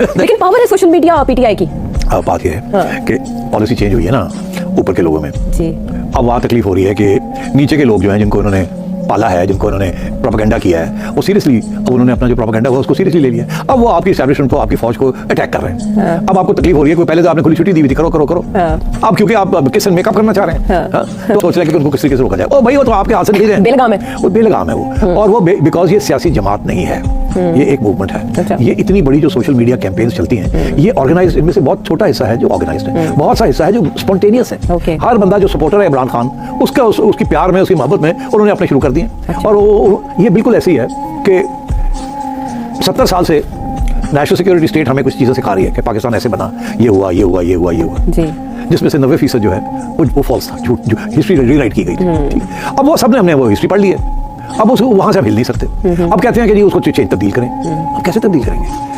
लेकिन पावर है social media और पीटीआई की। अब बात यह है कि पॉलिसी चेंज हुई है ना ऊपर के लोगों में जी। अब वहाँ तकलीफ हो रही है कि नीचे के लोग जो हैं जिनको उन्होंने पाला है, जिनको उन्होंने प्रोपेगेंडा किया है, वो सीरियसली अब उन्होंने अपना जो प्रोपेगेंडा हुआ उसको सीरियसली ले लिया। अब वो आपकी एस्टैब्लिशमेंट को, आपकी फौज को अटैक कर रहे हैं। अब आपको तकलीफ हो रही है, कोई पहले तो आपने खुली छुट्टी दी हुई थी, करो करो करो। अब क्योंकि आप किस मेकअप करना चाह रहे हैं, तो सोच रहे हैं कि उनको किस तरीके से रोका जाए। ओ भाई वो तो आपके हाथ से नहीं है, बेलगाम है, वो बेलगाम है वो। और वो बिकॉज ये सियासी जमात नहीं है, ये एक मूवमेंट है। ये इतनी बड़ी जो सोशल मीडिया कैंपेन्स चलती हैं, ये ऑर्गेनाइज्ड, इनमें से बहुत छोटा हिस्सा है जो ऑर्गेनाइज्ड है, बहुत सा हिस्सा है जो स्पॉन्टेनियस है। हर बंदा जो सपोर्टर है इमरान खान, उसका उसकी प्यार में, उसकी मोहब्बत में उन्होंने अपने शुरू कर दिए। और ये बिल्कुल ऐसी है कि 70 साल से नेशनल सिक्योरिटी स्टेट हमें कुछ चीज़ें सिखा रही है कि पाकिस्तान ऐसे बना, ये हुआ, ये हुआ, ये हुआ, ये हुआ जी। जिसमें से 90% जो है वो फॉल्स था, झूठ, हिस्ट्री रीराइट की गई थी। अब वो सबने हमने वो हिस्ट्री पढ़ ली है, अब उसको वहां से हम हिल नहीं सकते। अब कहते हैं कि जी उसको चेंज तब्दील करें। अब कैसे तब्दील करेंगे?